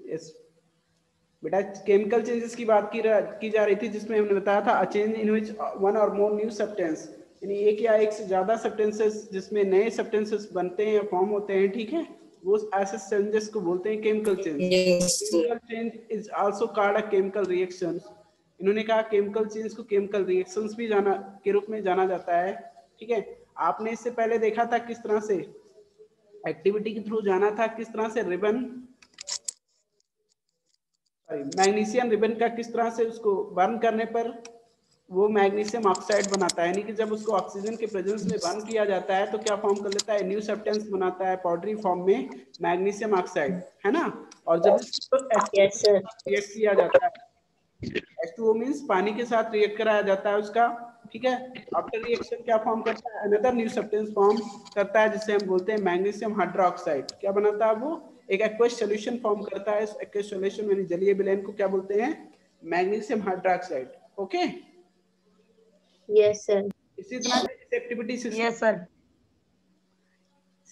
Yes बेटा, chemical changes की बात की जा रही थी, जिसमें हमने बताया था अ चेंज इन विच वन और मोर न्यू सब्सटेंस, यानी एक या एक से ज्यादा सब्सटेंसेस जिसमें नए सब्सटेंसेस बनते हैं या फॉर्म होते हैं, ठीक है, वो ऐसे चेंजेस को बोलते हैं chemical change. Yes, sir. Chemical change is also called a chemical reaction. इन्होंने कहा केमिकल चेंज को केमिकल रिएक्शंस भी जाना के रूप में जाना जाता है, ठीक है। आपने इससे पहले देखा था किस तरह से एक्टिविटी के थ्रू जाना था, किस तरह से रिबन मैग्नीशियम रिबन का किस तरह से उसको बर्न करने पर वो मैग्नीशियम ऑक्साइड बनाता है, यानी कि जब उसको ऑक्सीजन के प्रेजेंस में बर्न किया जाता है तो क्या फॉर्म कर लेता है, न्यू सब्सटेंस बनाता है पाउडरी फॉर्म में मैग्नीशियम ऑक्साइड, है ना। और जब इसको Yes, sir. रिएक्ट किया जाता है, H2O मींस पानी के साथ रिएक्ट कराया जाता है उसका, ठीक है। आफ्टर रिएक्शन क्या फॉर्म करता है, अनदर न्यू सब्सटेंस फॉर्म करता है जिसे हम बोलते हैं मैग्नीशियम हाइड्रोक्साइड। क्या बनाता है वो, एक एक्वस सॉल्यूशन फॉर्म करता है। इस एक्वस सॉल्यूशन यानी जलीय विलयन को क्या बोलते हैं, magnesium hydroxide. Okay, Yes, sir. इसी तरह से एक्टिविटी Yes, sir.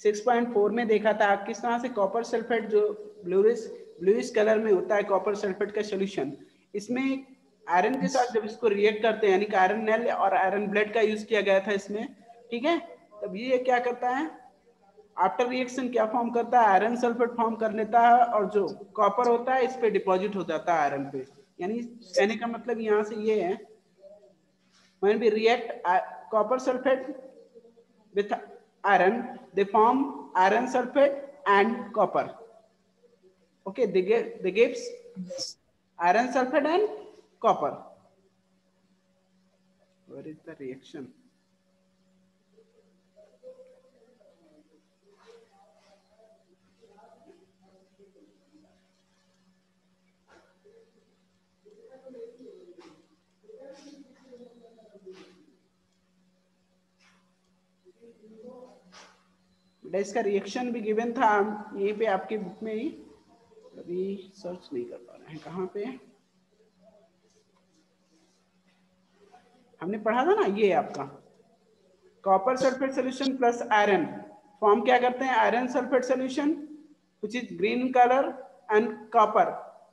6.4 में देखा था किस तरह से कॉपर सल्फेट जो ब्लूइश कलर में होता है कॉपर सल्फेट का सॉल्यूशन, इसमें आयरन के साथ जब इसको रिएक्ट करते हैं, यानी कि आयरन नेल और आयरन ब्लेड का यूज किया गया था इसमें, ठीक है। तब ये क्या करता है, आफ्टर रिएक्शन क्या फॉर्म करता है, आयरन सल्फेट फॉर्म कर लेता है, और जो कॉपर होता है इस पे डिपॉजिट हो जाता है आयरन पे। यानी कहने का मतलब यहाँ से ये है, when we react copper sulfate with iron, they form iron sulfate and copper. Okay, they gives iron sulfate and copper. Where is the reaction? बेटा इसका रिएक्शन भी गिवन था यहीं पे आपकी बुक में ही, अभी सर्च नहीं कर पा रहे हैं कहाँ पे, हमने पढ़ा था ना, ये आपका copper sulphate solution plus iron form क्या करते हैं, iron sulphate solution which is green colour and copper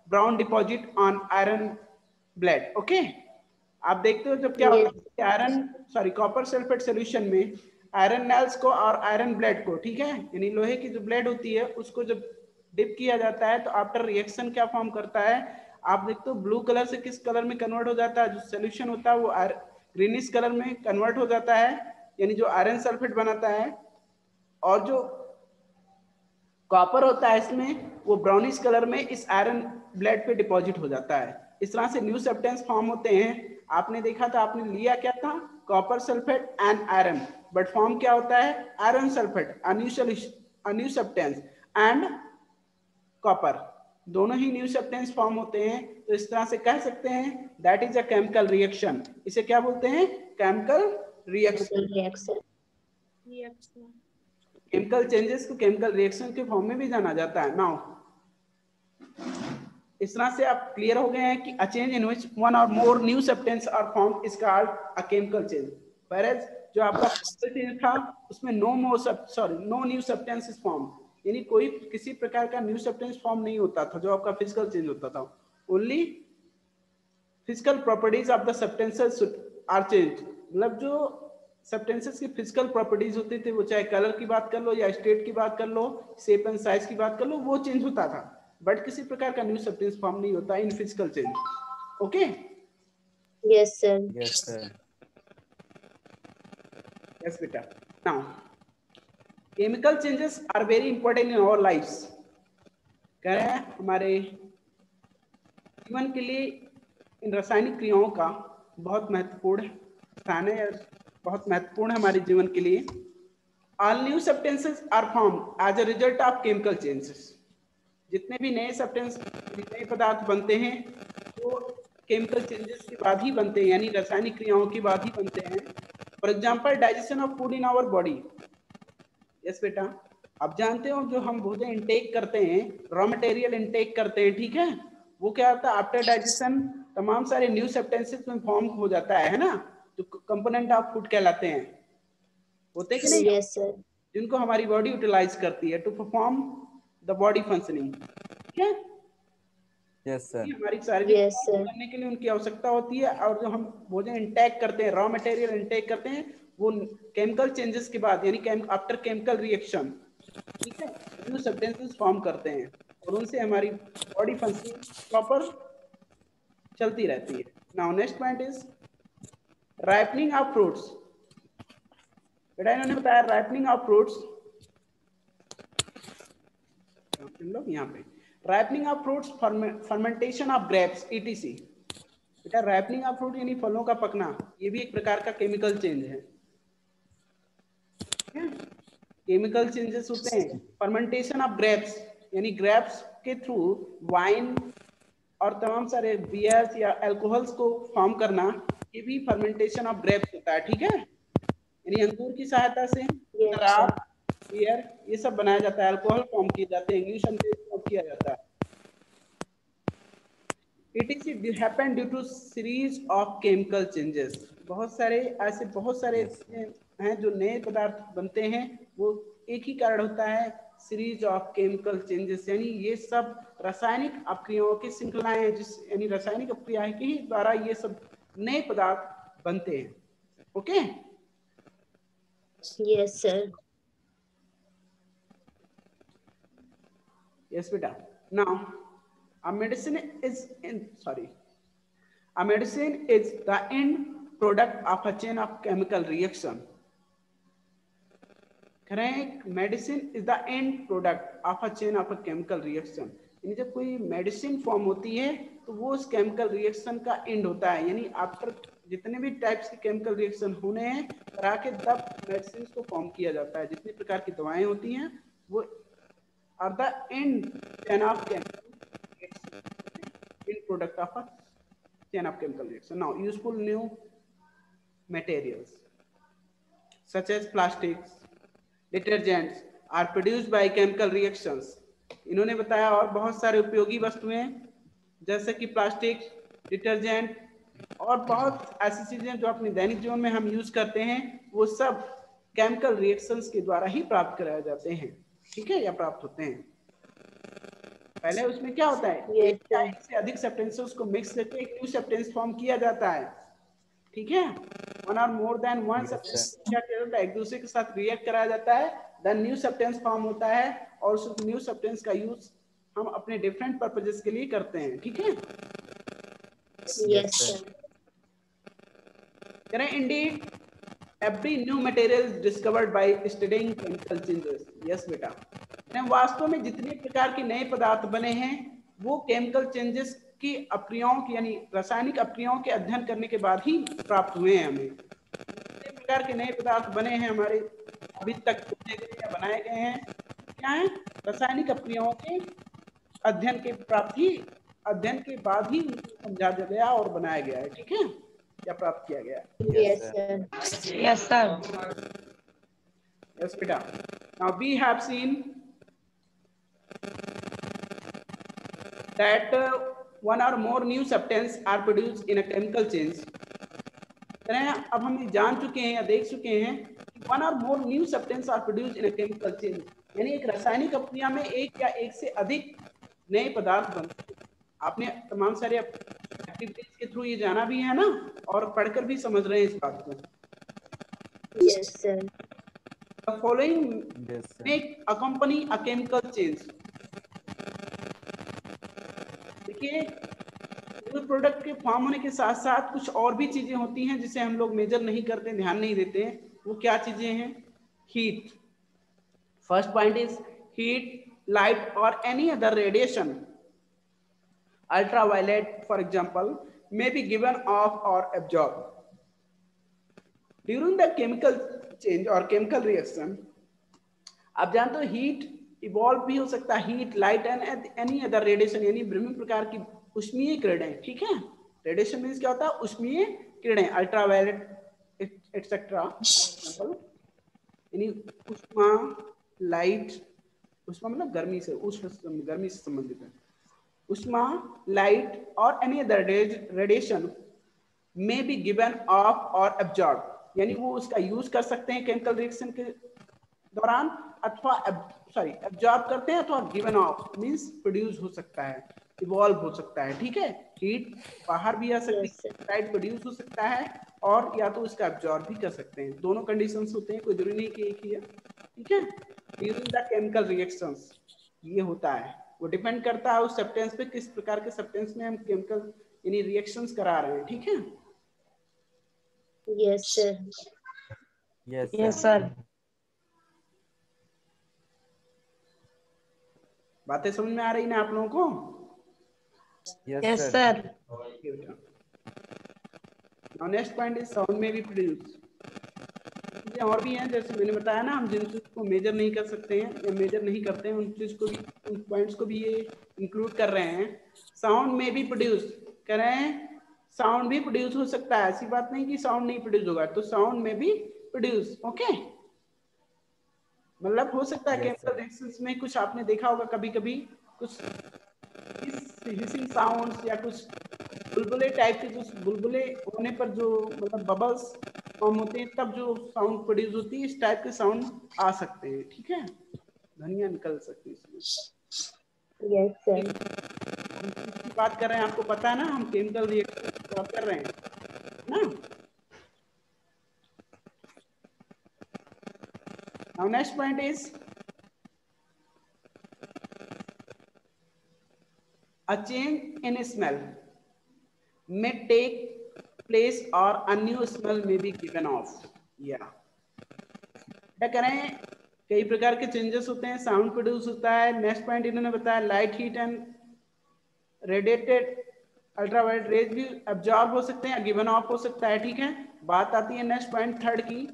brown deposit on iron blade. Okay, आप देखते हो जब क्या होता है आयरन कॉपर सल्फेट सोल्यूशन में आयरन नेल्स को और आयरन ब्लेड को, ठीक है, यानी लोहे की जो ब्लेड होती है उसको जब डिप किया जाता है तो आफ्टर रिएक्शन क्या फॉर्म करता है, आप देखते हो ब्लू कलर से किस कलर में कन्वर्ट हो जाता है, जो सोल्यूशन होता है वो ग्रीनिश कलर में कन्वर्ट हो जाता है, यानी जो आयरन सल्फेट बनाता है, और जो कॉपर होता है इसमें वो ब्राउनिश कलर में इस आयरन ब्लेड पे डिपॉजिट हो जाता है। इस तरह से न्यू सब्सटेंस फॉर्म होते हैं। आपने देखा था, आपने लिया क्या था, copper sulphate and iron, but form क्या होता है, iron sulphate a new substance and copper, दोनों ही न्यू सब्सटेंस फॉर्म होते हैं। तो इस तरह से कह सकते हैं that is a chemical reaction. इसे क्या बोलते हैं, केमिकल रिएक्शन। केमिकल चेंजेस को केमिकल रिएक्शन के फॉर्म में भी जाना जाता है। नाउ इस तरह से आप क्लियर हो गए हैं कि a change in which one और more new substance are formed is called a chemical change. Whereas जो आपका फिजिकल चेंज था उसमें no new substance is form, यानी कोई किसी प्रकार का न्यू सब्सटेंस फॉर्म नहीं होता था जो आपका फिजिकल चेंज होता था, only physical properties of the substances are change. मतलब जो सब्सटेंसेस की फिजिकल प्रॉपर्टीज होती थी, वो चाहे कलर की बात कर लो या स्टेट की बात कर लो, शेप एंड साइज की बात कर लो, वो चेंज होता था, बट किसी प्रकार का न्यू सब्सटेंस फॉर्म नहीं होता in physical change. Okay, Yes, sir. Yes, sir. Yes बेटा। Now chemical changes are very important in our lifes. कह रहे हैं हमारे जीवन के लिए इन रासायनिक क्रियाओं का बहुत महत्वपूर्ण स्थान है, बहुत महत्वपूर्ण है हमारे जीवन के लिए। All new substances are formed as a result of chemical changes. जितने भी नए सब्सटेंस, नए पदार्थ बनते हैं वो केमिकल चेंजेस के बाद ही बनते हैं, यानी रासायनिक क्रियाओं के बाद ही बनते हैं। For example digestion of food in our body. Yes बेटा, आप जानते हो जो हम भोजन इंटेक करते हैं, रॉ मटेरियल इंटेक करते हैं, ठीक है, वो क्या होता है आफ्टर डाइजेशन तमाम सारे न्यू सब्सटेंसेस में फॉर्म हो जाता है ना, जो कंपोनेंट ऑफ फूड कहलाते हैं, होते कि नहीं, Yes, sir. जिनको हमारी बॉडी यूटिलाइज करती है to perform the body functioning. ठीक है, यस सर। हमारी सारी Yes, sir. करने के लिए उनकी आवश्यकता होती है, और जो हम भोजन इंटेक करते हैं, रॉ मटेरियल इंटेक करते हैं, वो केमिकल चेंजेस के बाद यानी आफ्टर केमिकल रिएक्शन, ठीक है, न्यू सब्सटेंसेस फॉर्म करते हैं और उनसे हमारी बॉडी फंक्शनिंग प्रॉपर चलती रहती है। Now next point is ripening of fruits. बेटा इन्होंने बताया राइपनिंग ऑफ फ्रूट्स, लोग यहाँ पे ripening of fruits, fermentation of grapes etc. बेटा राइपनिंग ऑफ फ्रूट यानी फलों का पकना, ये भी एक प्रकार का केमिकल चेंज है। केमिकल चेंजेस होते हैं। फर्मेंटेशन ऑफ ग्रेप्स यानी ग्रेप्स के थ्रू वाइन और तमाम सारे बियर्स या अल्कोहल्स को फॉर्म करना, ये भी फर्मेंटेशन ऑफ ग्रेप्स होता है, ठीक है। यानी अंगूर की सहायता से शराब, बियर, ये सब बनाया जाता है, अल्कोहल फॉर्म किए जाते हैं, इंग्लिश फॉर्म किया जाता है। It is happen due to series of chemical changes। बहुत सारे हैं जो नए पदार्थ बनते हैं, वो एक ही कारण होता है, सीरीज ऑफ केमिकल चेंजेस, यानी ये सब रासायनिक अपक्रियाओं की श्रृंखलाएं हैं, यानी रासायनिक अपक्रिया के ही द्वारा ये सब नए पदार्थ बनते हैं। Okay Yes, sir. यस बेटा। Now a medicine is the end product of a chain of chemical reaction। करें medicine is the end product of a chain of a chemical reaction, यानी जब कोई मेडिसिन फॉर्म होती है तो वो उस केमिकल रिएक्शन का एंड होता है, यानी आफ्टर जितने भी टाइप्स के केमिकल रिएक्शन होने हैं करा के तब मेडिसिन को फॉर्म किया जाता है। जितनी प्रकार की दवाएं होती हैं वो are the end chain of chemical end product of a chain of chemical reaction. Now useful new materials such as plastics, detergents are produced by chemical reactions। इन्होंने बताया और बहुत सारे उपयोगी वस्तुएं जैसे कि प्लास्टिक, डिटर्जेंट और बहुत ऐसी चीजें जो अपने दैनिक जीवन में हम यूज करते हैं, वो सब केमिकल रिएक्शंस के द्वारा ही प्राप्त कराए जाते हैं, ठीक है, या प्राप्त होते हैं। पहले उसमें क्या होता है, एक या एक से अधिक सब्सटेंसेस को मिक्स करके एक न्यू सब्सटेंस फॉर्म किया जाता है, ठीक है। वन और मोर देन वन सब्सटेंस क्या किया जाता है, एक दूसरे के साथ रिएक्ट कराया जाता है, देन न्यू सब्सटेंस फॉर्म होता है और उस न्यू सब्सटेंस का यूज हम अपने डिफरेंट पर्पसेस के लिए करते हैं, ठीक है। Yes, sir. करें Indeed every new material discovered by studying chemical changes. Yes बेटा, वास्तव में जितने प्रकार के नए पदार्थ बने हैं वो केमिकल चेंजेस की अपक्रियाओं की यानी रासायनिक अपक्रियाओं के अध्ययन करने के बाद ही प्राप्त हुए हैं। हमें जितने प्रकार के नए पदार्थ बने हैं हमारे अभी तक बनाए गए हैं, क्या है, रासायनिक अपक्रियाओं के अध्ययन के बाद ही समझा गया और बनाया गया है, ठीक है, या प्राप्त किया गया है। Yes, sir. Yes, sir. Yes, beta. Now we have seen that one or more new substance are produced in a chemical change। अब हम जान चुके हैं या देख चुके हैं कि वन और more new substance are produced in a chemical change, यानी एक रासायनिक अपक्रिया में एक या एक से अधिक नए पदार्थ बनते हैं। आपने तमाम सारे एक्टिविटीज के थ्रू ये जाना भी है ना, और पढ़कर भी समझ रहे हैं इस बात को। Yes, sir. The following make accompany a chemical change। देखिए प्रोडक्ट के फॉर्म होने के साथ साथ कुछ और भी चीजें होती हैं जिसे हम लोग मेजर नहीं करते, ध्यान नहीं देते हैं। वो क्या चीजें हैं, heat. First point is heat, light और any other radiation, ultraviolet for example, may be given off or absorbed during the chemical change or chemical reaction। आप जानते हो हीट इवॉल्व भी हो सकता है, heat, light and any other radiation, यानी विभिन्न प्रकार की उष्मीय किरणें, ठीक है। रेडिएशन मींस क्या होता है, उष्मीय किरणें, अल्ट्रावायलेट एटसेट्रा, यानी उष्मा, लाइट, उष्मा मतलब गर्मी से, गर्मी से संबंधित है, उष्मा, लाइट और any other radiation may be given of और एब्जॉर्ब, यानी वो उसका यूज कर सकते हैं केमिकल रिएक्शन के दौरान, अथवा एब्जॉर्ब करते हैं, अथवा गिवन ऑफ मींस प्रोड्यूस हो सकता है। इवॉल्व हो सकता है, ठीक है। हीट बाहर भी आ सकती Yes, sir. है, पेप्टाइड प्रोड्यूस हो सकता है, और या तो उसका एब्जॉर्ब भी कर सकते हैं। दोनों कंडीशंस होते हैं, कोई जरूरी नहीं कि एक ही है, ठीक है। ड्यूरिंग द केमिकल रिएक्शंस ये होता है, वो डिपेंड करता है उस सब्सटेंस पे, किस प्रकार के सब्सटेंस में हम केमिकल यानी रिएक्शंस करा रहे हैं, ठीक है। Yes, sir. Yes, sir. बातें समझ में आ रही ना आप लोगों को? Yes, sir. Now next point is sound में भी प्रोड्यूस। चीजें और भी हैं, जैसे मैंने बताया ना, हम जिन चीज को मेजर नहीं कर सकते हैं या मेजर नहीं करते हैं, उन चीज को भी, उन पॉइंट्स को भी ये इंक्लूड कर रहे हैं। साउंड में भी प्रोड्यूस कर रहे हैं, साउंड भी प्रोड्यूस हो सकता है, ऐसी बात नहीं कि साउंड नहीं प्रोड्यूस होगा, तो साउंड में भी प्रोड्यूस, ओके। मतलब हो सकता है केमिकल रिएक्शंस में कुछ आपने देखा होगा कभी कभी, कुछ हिसिंग साउंड्स या कुछ बुलबुले टाइप के, कुछ बुलबुले होने पर जो मतलब बबल्स फॉर्म होते हैं, तब जो साउंड प्रोड्यूस होती है, इस टाइप के साउंड आ सकते हैं, ठीक है। ध्वनियां निकल सकती है इसमें। Yes, sir. हम किसकी बात कर रहे हैं आपको पता है ना, हम केमिकल रिएक्शन की बात कर रहे हैं ना। Now next point is a change in smell may take place or a new smell may be given off। या क्या करें, कई प्रकार के चेंजेस होते हैं, साउंड प्रोड्यूस होता है। नेक्स्ट पॉइंट इन्होंने बताया light, heat and radiated ultraviolet rays भी एब्जॉर्ब हो सकते हैं, गिवन ऑफ हो सकता है, ठीक है। बात आती है नेक्स्ट पॉइंट थर्ड की,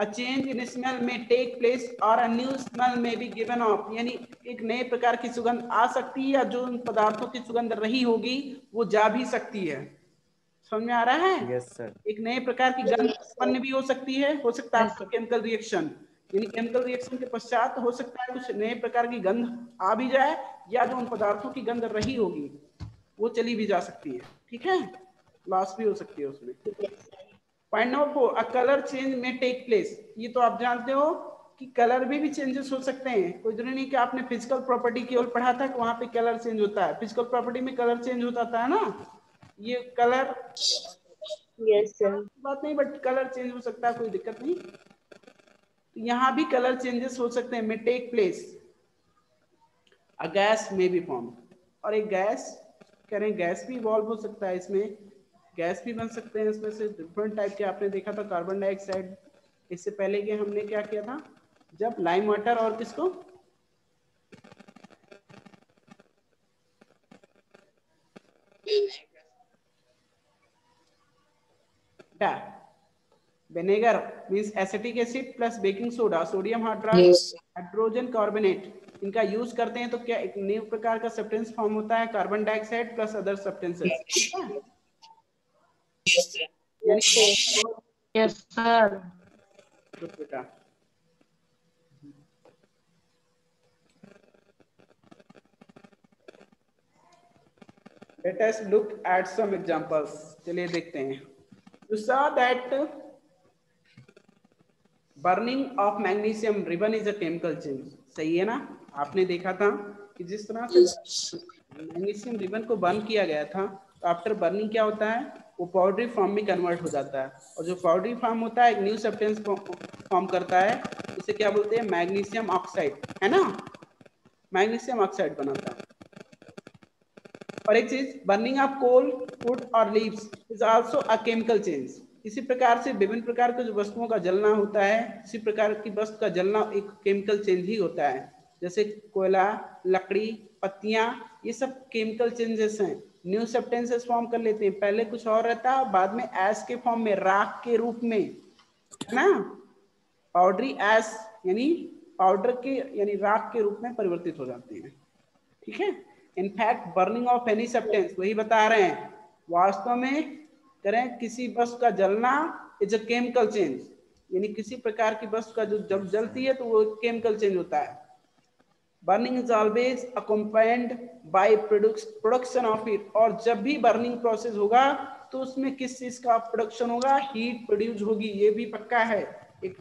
a change in smell may take place or a new smell may be given off, यानी एक नए प्रकार की सुगंध आ सकती है, या जो उन पदार्थों की सुगंध रही होगी वो जा भी सकती है। समझ में आ रहा है? Yes, sir. एक नए प्रकार की गंध उत्पन्न भी हो सकती है, हो सकता है आपका केमिकल रिएक्शन, यानी केमिकल रिएक्शन के पश्चात हो सकता है कुछ नए प्रकार की गंध आ भी जाए, या जो उन पदार्थों की गंध रही होगी वो चली भी जा सकती है, ठीक है, लॉस भी हो सकती है उसमें। पॉइंट नंबर 4, अ कलर चेंज में टेक प्लेस। ये तो आप जानते हो कि कलर में भी चेंजेस हो सकते हैं, कोई जरूरी नहीं कि आपने फिजिकल प्रॉपर्टी केवल पढ़ा था कि वहां पे कलर चेंज होता है, फिजिकल प्रॉपर्टी में कलर चेंज होता था ना, ये कलर Yes, sir. बात नहीं, बट कलर चेंज हो सकता है, कोई दिक्कत नहीं। तो यहाँ भी कलर चेंजेस हो सकते हैं, में टेक प्लेस, अ गैस में भी फॉर्म, और एक गैस कह रहे हैं, गैस भी इवॉल्व हो सकता है, इसमें गैस भी बन सकते हैं, इसमें से डिफरेंट टाइप के आपने देखा था, कार्बन डाइऑक्साइड। इससे पहले के हमने क्या किया था, जब लाइम वाटर और किसको क्या vinegar means acetic acid plus baking soda, sodium hydrogen carbonate, इनका यूज करते हैं तो क्या एक नए प्रकार का सब्सटेंस फॉर्म होता है, carbon dioxide plus other substances, ठीक है। यानी Yes, sir. गुड बेटा। Let us look at some examples. चलिए देखते हैं। You saw that burning of magnesium ribbon is a chemical change। सही है ना? आपने देखा था कि जिस तरह से मैग्नीशियम रिबन को बर्न किया गया था, तो आफ्टर बर्निंग क्या होता है, वो पाउडरी फॉर्म में कन्वर्ट हो जाता है, और जो पाउडरी फॉर्म होता है एक न्यू सब्सटेंस फॉर्म करता है, उसे क्या बोलते हैं, मैग्नीशियम ऑक्साइड, है ना, मैग्नीशियम ऑक्साइड बनाता है। और एक चीज, बर्निंग ऑफ कोल, वुड और leaves is also a chemical change. इसी प्रकार से विभिन्न प्रकार के जो वस्तुओं का जलना होता है, इसी प्रकार की वस्तु का जलना एक केमिकल चेंज ही होता है, जैसे कोयला, लकड़ी, पत्तियां, ये सब केमिकल चेंजेस हैं, न्यू सब्सटेंसेस फॉर्म कर लेते हैं, पहले कुछ और रहता है, बाद में ऐश के फॉर्म में, राख के रूप में, है ना, पाउडरी ऐश यानी पाउडर के यानी राख के रूप में परिवर्तित हो जाते हैं, ठीक है। In fact burning of any substance, वही बता रहे हैं, वास्तव में करें किसी वस्तु का जलना इज अ केमिकल चेंज, यानी किसी प्रकार की वस्तु का जो जब जलती है तो वो केमिकल चेंज होता है। Burning is always accompanied by production of heat, और जब भी बर्निंग प्रोसेस होगा तो उसमें किस चीज का प्रोडक्शन होगा, हीट प्रोड्यूस होगी, ये भी पक्का है। एक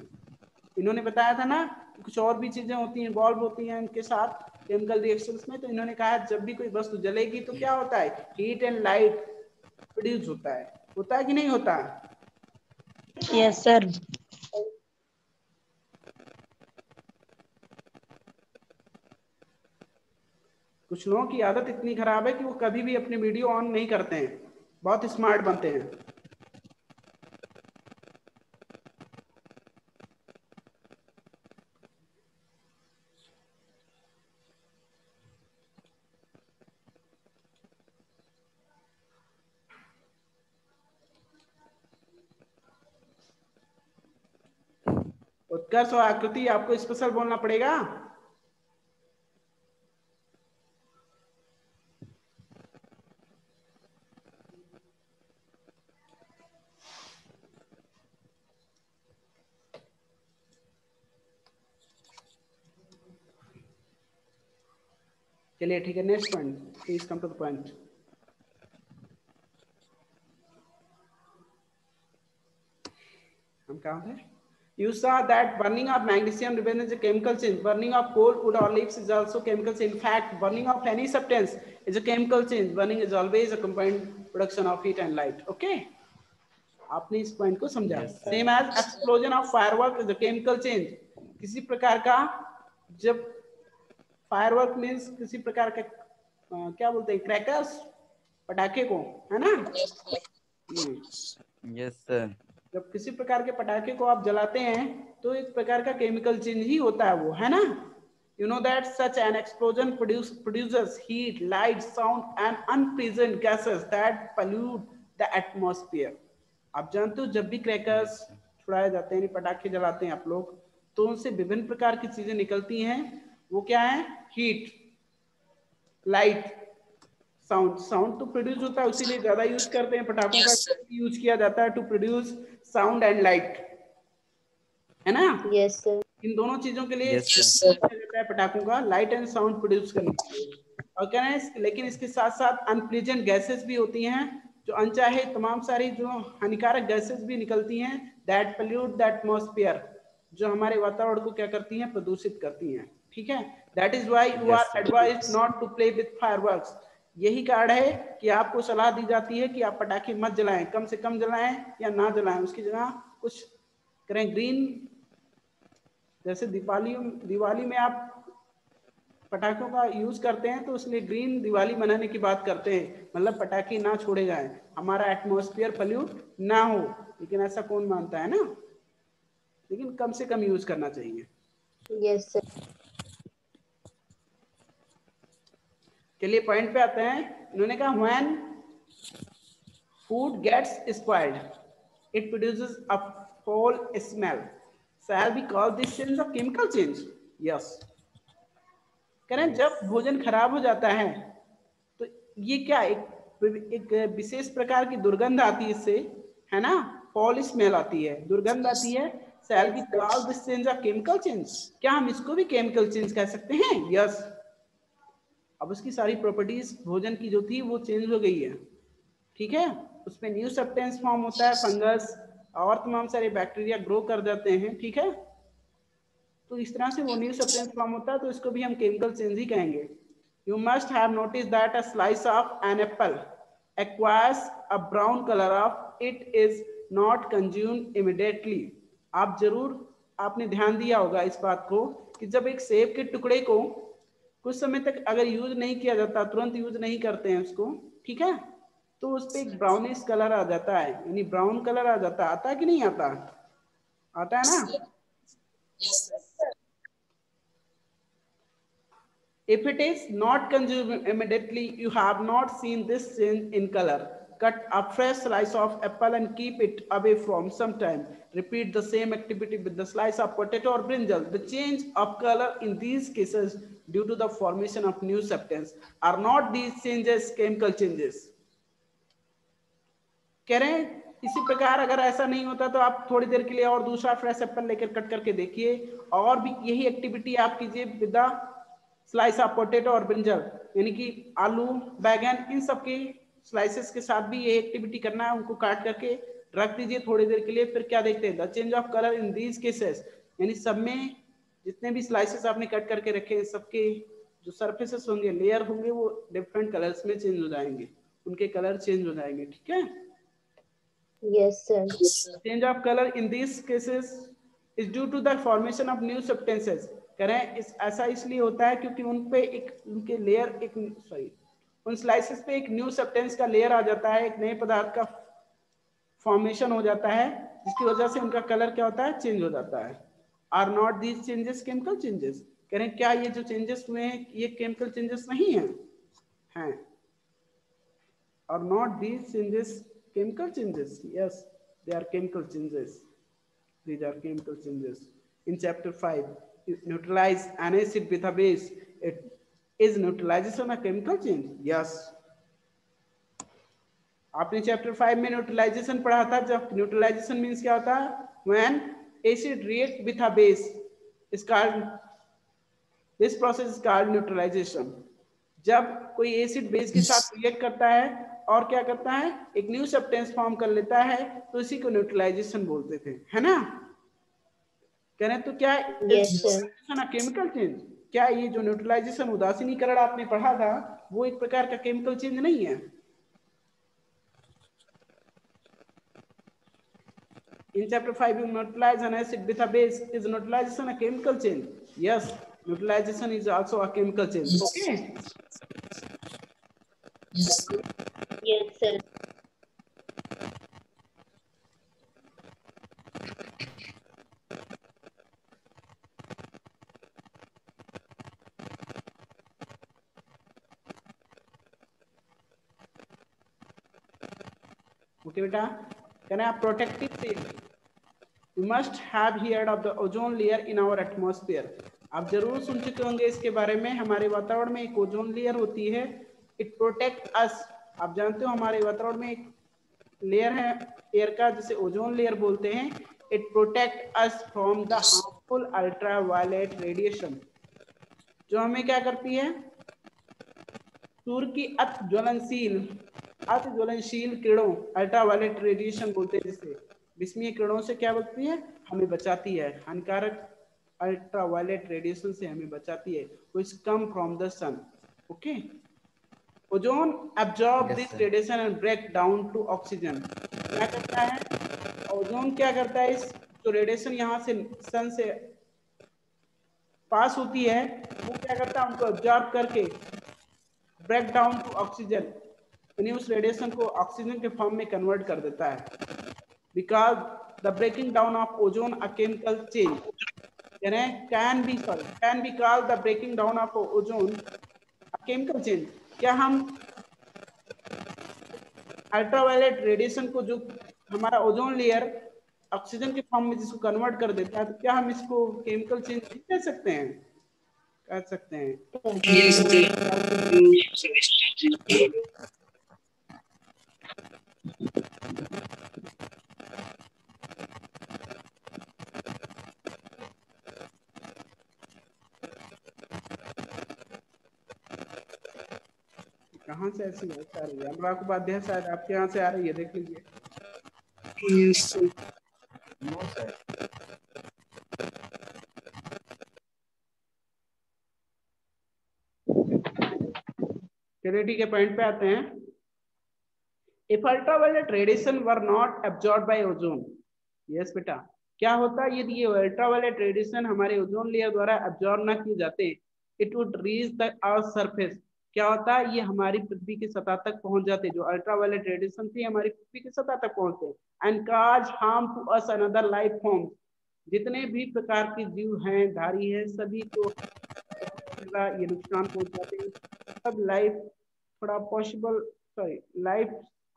इन्होंने बताया था ना कुछ और भी चीजें होती हैं, इन्वॉल्व होती हैं इनके साथ, केमिकल रिएक्शंस में। तो इन्होंने कहा जब भी कोई वस्तु जलेगी तो क्या होता है, हीट एंड लाइट प्रोड्यूस होता है कि नहीं होता? Yes sir. कुछ लोगों की आदत इतनी खराब है कि वो कभी भी अपने वीडियो ऑन नहीं करते हैं, बहुत स्मार्ट बनते हैं। उत्कर्ष और आकृति आपको स्पेशल बोलना पड़ेगा। चलिए ठीक है, next point, please come to the point. हम कहाँ थे? You saw that burning of magnesium represents a chemical change. Burning of coal, wood or leaves is also chemical change. In fact, burning of any substance is a chemical change. Burning is always a combined production of heat and light. Okay? आपने इस point को समझा। Same as explosion of firework is a chemical change. किसी प्रकार का जब firework means किसी प्रकार का क्या बोलते हैं, क्रैकर्स, पटाखे को, है ना? Yes sir. जब किसी प्रकार के पटाखे को आप जलाते हैं तो एक प्रकार का केमिकल चेंज ही होता है वो, है ना? You know that such an explosion produces heat, light, sound and unpleasant gases that pollute the atmosphere. आप जानते हो जब भी क्रैकर्स छुड़ाए जाते हैं, पटाखे जलाते हैं आप लोग, तो उनसे विभिन्न प्रकार की चीजें निकलती हैं। वो क्या है? हीट, लाइट, साउंड तो प्रोड्यूस होता है, उसीलिए ज्यादा यूज करते हैं पटाखों का, यूज किया जाता है to produce sound and light, है ना? Yes sir. इन दोनों चीजों के लिए जाता है पटाखों का, लाइट एंड साउंड प्रोड्यूस करने के लिए। और कह रहे हैं लेकिन इसके साथ साथ अनप्लीजेंट गैसेस भी होती हैं, जो अनचाहे तमाम सारी जो हानिकारक गैसेस भी निकलती हैं, दैट पोल्यूट द एटमॉस्फेयर, जो हमारे वातावरण को क्या करती हैं, प्रदूषित करती हैं। ठीक है, that is why you are advised not to play with fireworks. यही कारण है कि आपको सलाह दी जाती है कि आप पटाखे मत जलाएं, कम से कम जलाएं या ना जलाएं, उसकी जगह कुछ करें ग्रीन। जैसे दिवाली में आप पटाखों का यूज करते हैं तो उसमें ग्रीन दिवाली मनाने की बात करते हैं, मतलब पटाखे ना छोड़े जाएं, हमारा एटमॉस्फेयर पोल्यूट ना हो। लेकिन ऐसा कौन मानता है ना? लेकिन कम से कम यूज करना चाहिए। Yes sir. चलिए पॉइंट पे आते हैं। इन्होंने कहा when food gets spoiled it produces a foul smell, shall we call this change a chemical change? Yes. कह रहे हैं जब भोजन खराब हो जाता है तो ये क्या एक विशेष प्रकार की दुर्गंध आती है इससे, है ना? फाउल स्मेल आती है, दुर्गंध आती है। Shall we call this change a chemical change? क्या हम इसको भी केमिकल चेंज कह सकते हैं? यस। अब उसकी सारी प्रॉपर्टीज भोजन की जो थी वो चेंज हो गई है। ठीक है, उसमें न्यू सब्सटेंस फॉर्म होता है, फंगस और तमाम सारे बैक्टीरिया ग्रो कर जाते हैं। ठीक है, तो इस तरह से वो न्यू सब्सटेंस फॉर्म होता है, तो इसको भी हम केमिकल चेंज ही कहेंगे। You must have notice that a slice of an apple acquires a brown colour of it is not consumed immediately. आप जरूर आपने ध्यान दिया होगा इस बात को कि जब एक सेब के टुकड़े को कुछ समय तक अगर यूज नहीं किया जाता, तुरंत यूज नहीं करते हैं उसको, ठीक है, तो उस पर एक ब्राउनिश कलर आ जाता है, यानी ब्राउन कलर आ जाता है। आता है कि नहीं आता? आता है ना? If it is not consumed immediately, you have not seen this change in color. Cut a fresh slice of apple and keep it away from some time. Repeat the same activity with the slice of potato or brinjal. The change of color in these cases due to the formation of new substance. Are not these changes chemical changes? कह रहे हैं इसी प्रकार अगर ऐसा नहीं होता तो आप थोड़ी देर के लिए और दूसरा फ्रेश एप्पल लेकर कट करके देखिए, और भी यही एक्टिविटी आप कीजिए with the slice of potato और ब्रिंजल, यानी कि आलू, बैगन, इन सब के स्लाइसेस के साथ भी ये एक्टिविटी करना है। उनको काट करके रख दीजिए थोड़ी देर के लिए, फिर क्या देखते हैं, the change of colour in these cases, यानी सब में जितने भी स्लाइसेस आपने कट करके रखे हैं सबके जो सरफेसेस होंगे, लेयर होंगे, वो डिफरेंट कलर्स में चेंज हो जाएंगे, उनके कलर चेंज हो जाएंगे, ठीक है। Yes, sir. Change of colour in this cases is due to the formation of new substances. कह रहे हैं ऐसा इसलिए होता है क्योंकि उन पे एक उनके लेयर एक सॉरी उन स्लाइसेस पे एक न्यू सब्सटेंस का लेयर आ जाता है, एक नए पदार्थ का फॉर्मेशन हो जाता है, जिसकी वजह से उनका कलर क्या होता है, चेंज हो जाता है। Are not these changes chemical changes? कह रहे हैं क्या ये जो चेंजेस हुए हैं ये केमिकल चेंजेस नहीं है? हैं। Are not these changes chemical changes? Yes, they are chemical changes. These are chemical changes. In chapter 5, you neutralize an acid with a base. It is neutralization a chemical change? Yes. आपने chapter 5 में neutralisation पढ़ा था। जब neutralisation means क्या होता है? When acid react with a base is called, this process is called neutralization. जब कोई एसिड बेस के साथ रिएक्ट करता है और क्या करता है, एक न्यू सब्सटेंस फॉर्म कर लेता है, तो इसी को न्यूट्रलाइजेशन बोलते थे, है ना। कह रहे हैं तो क्या Yes, sir. Chemical change? क्या ये जो न्यूट्रलाइजेशन उदासीनीकरण आपने पढ़ा था वो एक प्रकार का केमिकल चेंज नहीं है? In chapter 5, you neutralize an acid with a base. Is neutralization a chemical change? Yes, neutralization is also a chemical change. Okay. Yes, sir. Okay, beta. Can I have protective shield? We must have heard of the ozone layer in our atmosphere. आप जरूर सुन चुके होंगे इसके बारे में। हमारे वातावरण में एक ओजोन लेयर होती है। It protect us. आप जानते हो हमारे वातावरण में एक लेयर है एयर का जिसे ओजोन लेयर बोलते हैं। It protect us from the harmful ultraviolet radiation, जो हमें क्या करती है, सूर्य की अति ज्वलनशील किरणों, अल्ट्रावायलेट रेडिएशन बोलते हैं जिसे, विस्मीय किरणों से क्या बोलती है, हमें बचाती है। हानिकारक अल्ट्रावायलेट रेडिएशन से हमें बचाती है। Which come from the sun. Okay. Ozone absorb this radiation and break down to oxygen. क्या करता है ओजोन, क्या करता है, इस जो रेडिएशन यहाँ से सन से पास होती है वो क्या करता है, उनको एब्जॉर्ब करके ब्रेक डाउन टू ऑक्सीजन, यानी उस रेडिएशन को ऑक्सीजन के फॉर्म में कन्वर्ट कर देता है। Because the breaking down of ozone a chemical change, यानी can be called the breaking down of ozone a chemical change. क्या हम अल्ट्रावायलेट रेडिएशन को, जो हमारा ओजोन लेयर ऑक्सीजन के फॉर्म में जिसको कन्वर्ट कर देता है, तो क्या हम इसको केमिकल चेंज नहीं कह सकते हैं? कह सकते हैं। कहाँ से ऐसी बात आ रही है? अनुराग उपाध्याय शायद आपके यहाँ से आ रही है, देख लीजिए। चलिए ठीक है, पॉइंट पे आते हैं। If ultraviolet radiation were not absorbed by ozone, yes बेटा, क्या होता है यदि ये अल्ट्रावायलेट रेडिएशन हमारे ओजोन लेयर द्वारा एब्जॉर्ब ना किए जाते? It would reach the earth surface. क्या होता है, ये हमारी पृथ्वी की सतह तक पहुंच जाते। जो अल्ट्रावायलेट रेडिएशन थी हमारी पृथ्वी की सतह तक पहुंचते, and cause harm to us another life form. जितने भी प्रकार के जीव हैं, धारी है, सभी को ये नुकसान पहुंचाते हैं। सब लाइफ थोड़ा पॉसिबल, लाइफ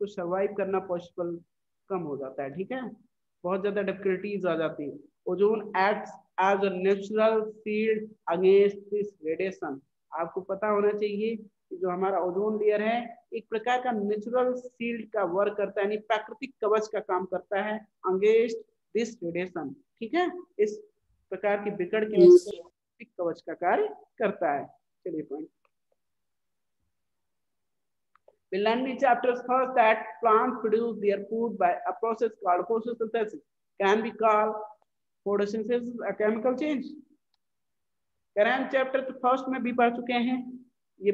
को सरवाइव करना पॉसिबल कम हो जाता है। ठीक है, बहुत ज्यादा डिफिकल्टीज आ जाती है। Ozone acts as a natural shield against this radiation. आपको पता होना चाहिए कि जो हमारा ओजोन लेयर है एक प्रकार का नेचुरल शील्ड का वर्क करता है, यानी प्राकृतिक कवच का काम करता है अगेंस्ट दिस रेडिएशन। ठीक है, इस प्रकार की विकर्ण के प्राकृतिक कवच का कार्य करता है। चलिए point we learn in chapters first that plants produce their food by a process called photosynthesis. Can we call photosynthesis a chemical change? कह रहे हैं चैप्टर तो फर्स्ट में भी पढ़ चुके हैं, ये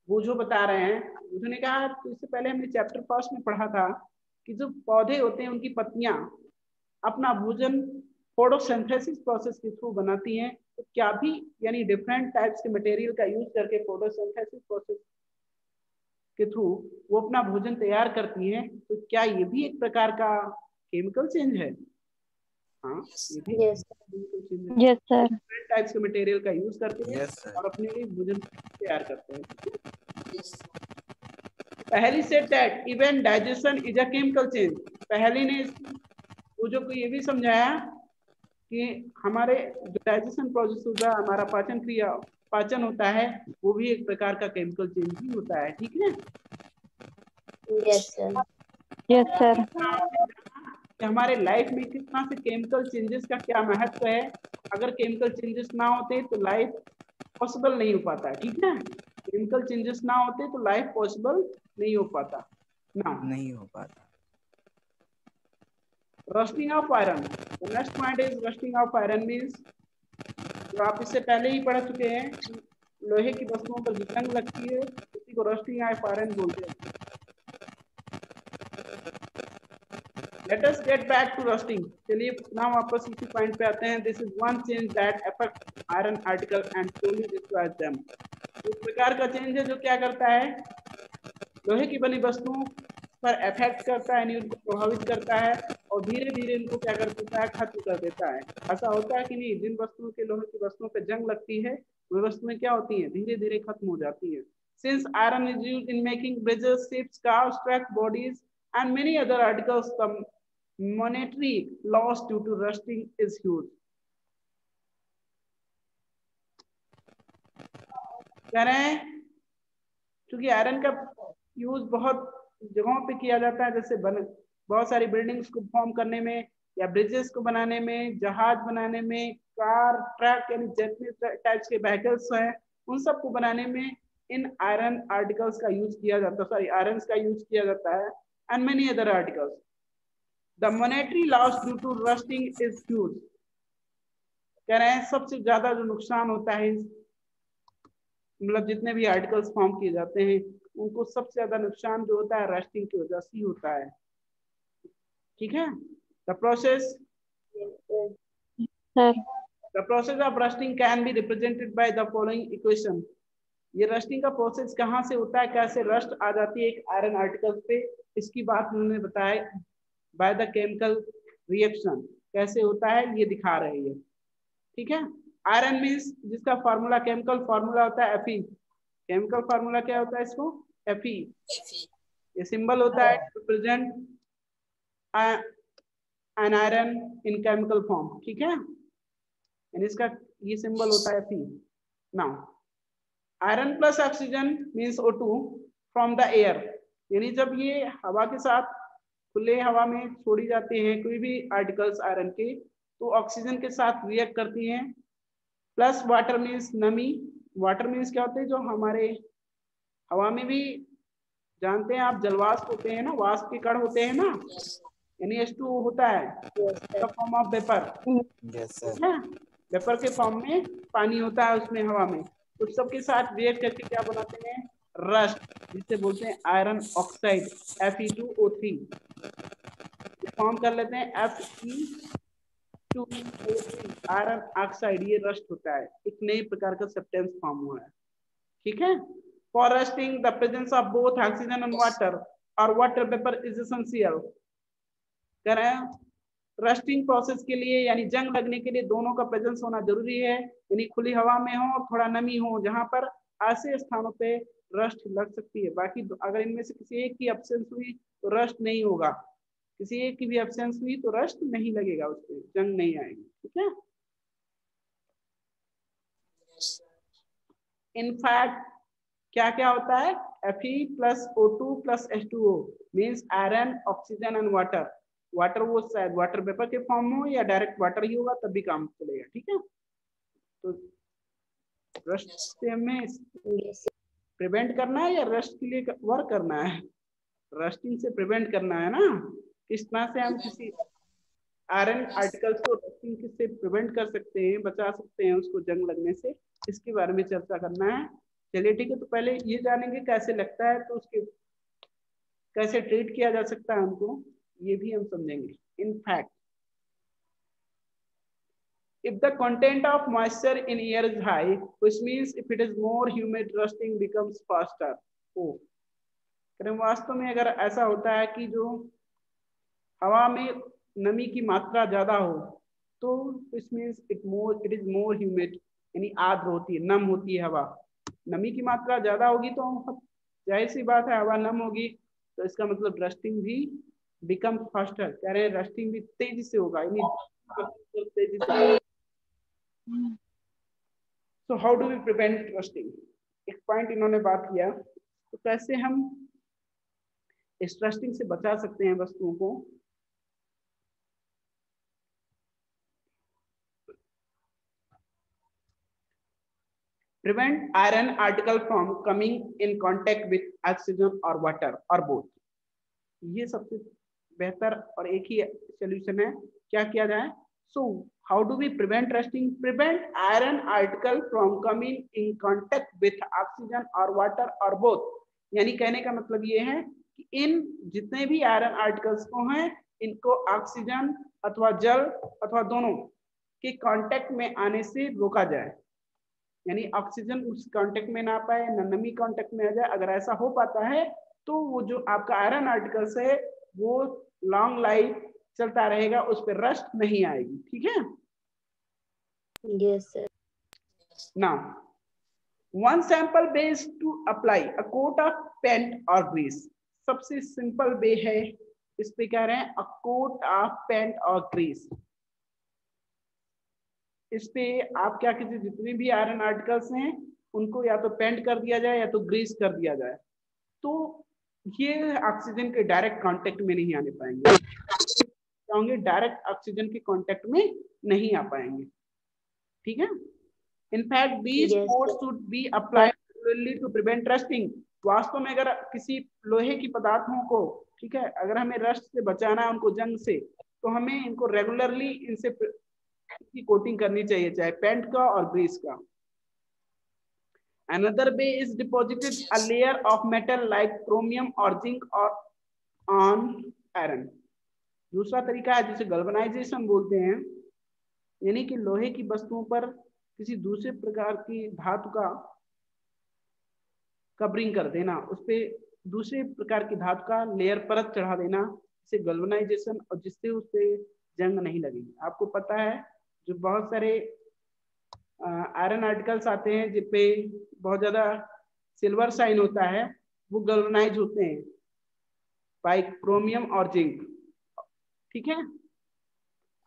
बूझो बता रहे हैं। बूझो ने कहा तो इससे पहले हमने चैप्टर फर्स्ट में पढ़ा था कि जो पौधे होते हैं उनकी पत्तियां अपना भोजन फोटोसिंथेसिस प्रोसेस के थ्रू बनाती हैं, तो क्या भी यानी डिफरेंट टाइप्स के मटेरियल का यूज करके फोटोसिंथेसिस प्रोसेस के थ्रू वो अपना भोजन तैयार करती हैं, तो क्या ये भी एक प्रकार का केमिकल चेंज है? हाँ, ये भी Yes. केमिकल चेंज है। Yes, sir. डिफरेंट टाइप्स के मटेरियल का यूज करते हैं Yes, sir. और अपने लिए भोजन तैयार करते हैं। पहली said that even digestion is a chemical change. पहली ने पूजो को ये भी समझाया कि हमारे जो डाइजेशन प्रोसेस होता है, हमारा पाचन क्रिया पाचन होता है, वो भी एक प्रकार का केमिकल चेंज ही होता है। ठीक है, Yes, sir. Yes, sir. कि हमारे लाइफ में कितना से केमिकल चेंजेस का क्या महत्व है। अगर केमिकल चेंजेस ना होते तो लाइफ पॉसिबल नहीं हो पाता। ठीक है, केमिकल चेंजेस ना होते तो लाइफ पॉसिबल नहीं हो पाता ना। नहीं हो पाता। Rusting of iron, the next point is rusting of iron means, जो आप इससे पहले ही पढ़ चुके हैं, लोहे की वस्तुओं पर जंग लगती है, उसी को रस्टिंग ऑफ आयरन बोलते हैं। Let us get back to rusting. चलिए ना वापस इसी पॉइंट पे आते हैं। This is one change that affects iron article and slowly destroys them. इस प्रकार का चेंज है जो क्या करता है, लोहे की बनी वस्तुओं पर इफेक्ट करता है, यानी उनको प्रभावित करता है और धीरे धीरे इनको क्या कर देता है, खत्म कर देता है। ऐसा होता है कि नहीं, जिन वस्तुओं के लोहे की वस्तुओं पर जंग लगती है वो वस्तुएं क्या होती हैं, धीरे धीरे खत्म हो जाती है। Since iron is used in making bridges, ships, cars, truck bodies and many other articles, the monetary loss due to rusting is huge. कह रहे हैं क्योंकि आयरन का यूज बहुत जगहों पे किया जाता है, जैसे बहुत सारी बिल्डिंग्स को फॉर्म करने में या ब्रिजेस को बनाने में, जहाज बनाने में, कार, ट्रक, यानी जितने टाइप्स के व्हीकल्स हैं उन सब को बनाने में इन आयरन आर्टिकल्स का यूज किया जाता है, सॉरी आयरन का यूज किया जाता है, and many other articles. The monetary loss due to rusting is huge. कह रहे हैं सबसे ज्यादा जो नुकसान होता है, मतलब जितने भी आर्टिकल्स फॉर्म किए जाते हैं उनको सबसे ज्यादा नुकसान जो होता है रस्टिंग की वजह से ही होता है। ठीक है, the process Sir. The process of rusting can be represented by the following equation. ये रस्टिंग का प्रोसेस कहाँ से होता है, कैसे रस्ट आ जाती है एक आयरन आर्टिकल पे, इसकी बात उन्होंने बताया बाय द केमिकल रिएक्शन। कैसे होता है ये दिखा रहे हैं। ठीक है, आयरन मींस जिसका फार्मूला, केमिकल फार्मूला होता है Fe। केमिकल फार्मूला क्या होता है इसको, Fe। ये सिंबल होता है represent an iron in chemical form. ठीक है, यानी इसका ये सिंबल होता है Fe। Now iron plus oxygen means O2 from the air, यानी जब ये हवा के साथ खुले हवा में छोड़ी जाती हैं कोई भी आर्टिकल्स आयरन के, तो ऑक्सीजन के साथ रिएक्ट करती हैं। प्लस वाटर मीन्स नमी। वाटर मीन्स क्या होते हैं, जो हमारे हवा में भी जानते हैं आप, जलवाष्प होते हैं ना, वाष्प के कण होते हैं ना, यानी H2O होता है form of vapour. Yes, sir. Vapour के फॉर्म में पानी होता है उसमें हवा में, उस सब के साथ रिएक्ट करके क्या बनाते हैं, रस्ट, जिसे बोलते हैं आयरन ऑक्साइड Fe2O3 फॉर्म कर लेते हैं Fe2O3 आयरन ऑक्साइड, ये रस्ट होता है, एक नए प्रकार का सब्सटेंस फॉर्म हुआ है। ठीक है, for rusting the presence of both oxygen and water और वाटर वेपर इज एसेंशियल। कह रहे हैं रस्टिंग प्रोसेस के लिए यानी जंग लगने के लिए दोनों का प्रेजेंस होना जरूरी है, यानी खुली हवा में हो और थोड़ा नमी हो, जहां पर ऐसे स्थानों पे रस्ट लग सकती है। बाकी अगर इनमें से किसी एक की एब्सेंस हुई तो रस्ट नहीं होगा, किसी एक की भी एब्सेंस हुई तो रस्ट नहीं लगेगा, उस पर जंग नहीं आएगी। ठीक है, इनफैक्ट क्या क्या होता है, Fe plus O2 plus H2O means iron, oxygen and water. Water वो शायद वाटर वेपर के फॉर्म हो या डायरेक्ट वाटर ही होगा तब भी काम चलेगा। ठीक है, तो रस्ट से हमें प्रिवेंट करना है या रस्ट के लिए वर्क करना है, रस्टिंग से प्रिवेंट करना है ना, किस तरह से हम किसी आयरन आर्टिकल्स को रस्टिंग से प्रिवेंट कर सकते हैं, बचा सकते हैं उसको जंग लगने से, इसके बारे में चर्चा करना है। चलिए ठीक है, तो पहले ये जानेंगे कैसे लगता है, तो उसके कैसे ट्रीट किया जा सकता है उनको, ये भी हम समझेंगे। In fact if the content of moisture in air is high, which means if it is more humid, rusting becomes faster. oh वास्तव में अगर ऐसा होता है कि जो हवा में नमी की मात्रा ज्यादा हो, तो which means it is more humid, यानी आर्द्र होती है, नम होती है हवा। नमी की मात्रा ज्यादा होगी तो जाहिर सी बात है हवा नम होगी, तो इसका मतलब रस्टिंग भी बिकम फास्टर, कह रहे हैं रस्टिंग भी तेजी से होगा, यानी तेजी से। So how do we prevent rusting? एक पॉइंट इन्होंने बात किया, तो कैसे हम इस रस्टिंग से बचा सकते हैं वस्तुओं को। Prevent iron article from coming in contact with oxygen or water or both. ये सबसे बेहतर और एक ही सोल्यूशन है। क्या किया जाए? So how do we prevent rusting? Prevent iron article from coming in contact with oxygen or water or both. यानी कहने का मतलब ये है कि इन जितने भी आयरन आर्टिकल्स को हैं, इनको ऑक्सीजन अथवा जल अथवा दोनों के कांटेक्ट में आने से रोका जाए, यानी ऑक्सीजन उस कांटेक्ट में ना पाए, ना नमी कांटेक्ट में आ जाए। अगर ऐसा हो पाता है तो वो जो आपका आयरन आर्टिकल्स है वो लॉन्ग लाइफ चलता रहेगा, उस पर रस्ट नहीं आएगी। ठीक है? Yes, sir. Now, one sample base to apply a coat of paint or grease. सबसे सिंपल वे है, इस पे कह रहे हैं a coat of paint or grease। इस पे आप क्या कीजिए, जितने भी आयरन आर्टिकल्स हैं उनको या तो पेंट कर दिया जाए या तो ग्रीस कर दिया जाए, तो ये ऑक्सीजन के डायरेक्ट कांटेक्ट में नहीं आने पाएंगे, होंगे डायरेक्ट ऑक्सीजन के कांटेक्ट में नहीं आ पाएंगे। ठीक है? In fact these coats should be applied regularly to prevent rusting। वास्तव में अगर किसी लोहे की पदार्थों को, ठीक है, अगर हमें रस्ट से बचाना है, उनको जंग से, तो हमें इनको रेगुलरली इनसे की कोटिंग करनी चाहिए, चाहे पेंट का और ग्रीस का। Another way is deposited a layer of metal like chromium or zinc or on iron। दूसरा तरीका है जिसे गल्वनाइजेशन बोलते हैं, यानी कि लोहे की वस्तुओं पर किसी दूसरे प्रकार की धातु का कवरिंग कर देना, उस पे दूसरे प्रकार की धातु का लेयर परत चढ़ा देना, इसे गल्वनाइजेशन, और जिससे उस पे जंग नहीं लगेगी। आपको पता है जो बहुत सारे आयरन आर्टिकल्स आते हैं जिन पे बहुत ज्यादा सिल्वर साइन होता है, वो गल्वनाइज होते हैं बाय क्रोमियम और जिंक। ठीक है?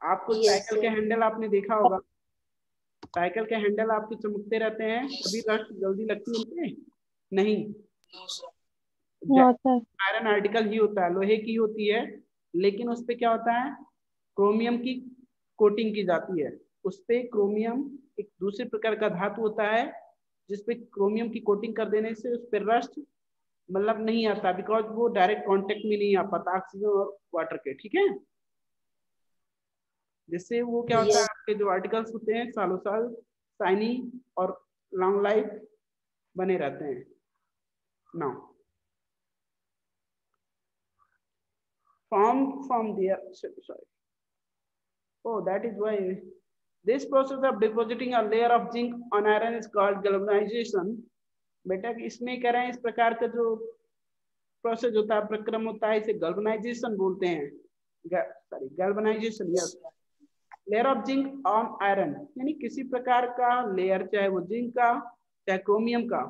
आपको साइकिल के हैंडल आपने देखा होगा, साइकिल के हैंडल आपके चमकते रहते हैं, कभी रस्ट जल्दी लगती है उनपे? नहीं, आयरन आर्टिकल ही होता है, लोहे की होती है, लेकिन उस पे क्या होता है, क्रोमियम की कोटिंग की जाती है। उस पे क्रोमियम एक दूसरे प्रकार का धातु होता है, जिसपे क्रोमियम की कोटिंग कर देने से उस पर रस्ट मतलब नहीं आता, बिकॉज वो डायरेक्ट कांटेक्ट में नहीं आ पाता ऑक्सीजन और वाटर के। ठीक है? जिससे वो क्या होता है, आपके जो आर्टिकल्स होते हैं सालों साल शाइनी और लॉन्ग लाइफ बने रहते हैं। Now from there, sorry, oh that is why this process of depositing a layer of zinc on iron is called galvanization। बेटा इसमें कह रहे हैं इस प्रकार का जो प्रोसेस होता है, प्रक्रम होता है, इसे गल्वनाइजेशन बोलते हैं। Sorry, galvanisation, yes. Layer of zinc on iron, यानी किसी प्रकार का लेयर, चाहे वो जिंक का चाहे क्रोमियम का,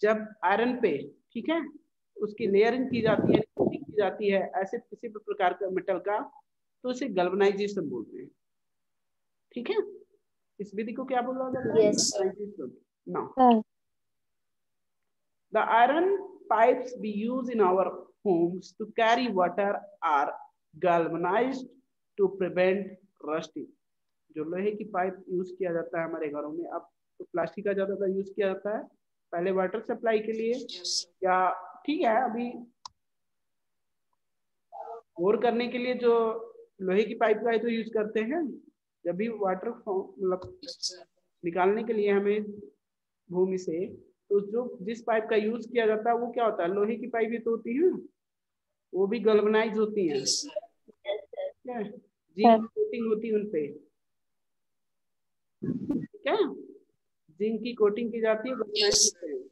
जब आयरन पे, ठीक है, उसकी लेयरिंग की जाती है, कोटिंग की जाती है ऐसे किसी भी प्रकार का मेटल का, तो उसे गल्वनाइजेशन बोलते हैं। ठीक है? इस विधि को क्या बोला जाता है? Galvanisation. Now the iron pipes we use in our homes to carry water are galvanized to prevent rusting। जो लोहे की पाइप यूज किया जाता है हमारे घरों में, अब तो प्लास्टिक का ज्यादातर यूज किया जाता है, पहले वाटर सप्लाई के लिए, या ठीक है अभी बोर करने के लिए जो लोहे की पाइप का ही तो यूज करते हैं जब भी वाटर मतलब निकालने के लिए हमें भूमि से, तो जो जिस पाइप का यूज किया जाता है वो क्या होता है, लोहे की पाइप ही तो होती है, वो भी गल्वनाइज होती हैं, ठीक है, जिंक कोटिंग होती है उनपे, ठीक है, जिंक की कोटिंग की जाती है, गल्वनाइज होते हैं।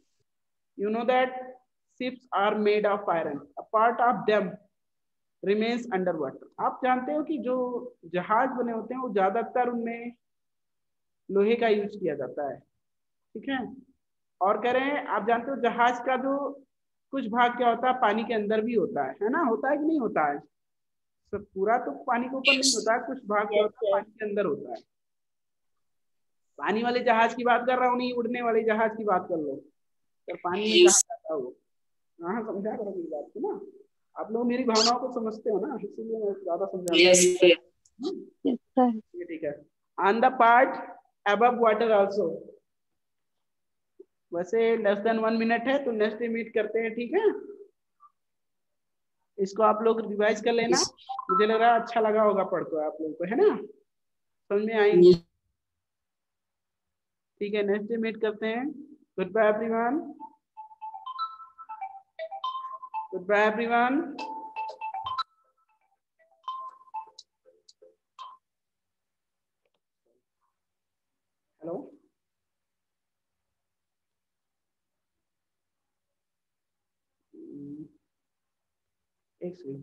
You know that ships are made of iron, a part of them remains under water. आप जानते हो कि जो जहाज बने होते हैं वो ज्यादातर उनमें लोहे का यूज किया जाता है, ठीक है। और कह रहे हैं, आप जानते हो जहाज का जो कुछ भाग क्या होता है, पानी के अंदर भी होता है ना, होता है कि नहीं होता है, सब पूरा तो पानी के ऊपर नहीं होता है, कुछ भाग क्या Yes, होता है sir. पानी के अंदर होता है। पानी वाले जहाज की बात कर रहा हूँ, नहीं उड़ने वाले जहाज की बात कर लो, तो पानी में कहाँ जाता है वो। हाँ समझा करो मेरी बात को ना, आप लोग मेरी भावनाओं को समझते हो ना, इसीलिए मैं ज्यादा समझा। Yes, sir. ठीक है। On the part above water also. वैसे लेस देन 1 मिनट है, तो नेक्स्ट डे मीट करते हैं, ठीक है। इसको आप लोग रिवाइज कर लेना, मुझे लग रहा है अच्छा लगा होगा पढ़ को आप लोगों को, है ना, समझ में आएंगे, ठीक है। नेक्स्ट डे मीट करते हैं। Good bye everyone, good bye everyone. Hello, एक सेकंड।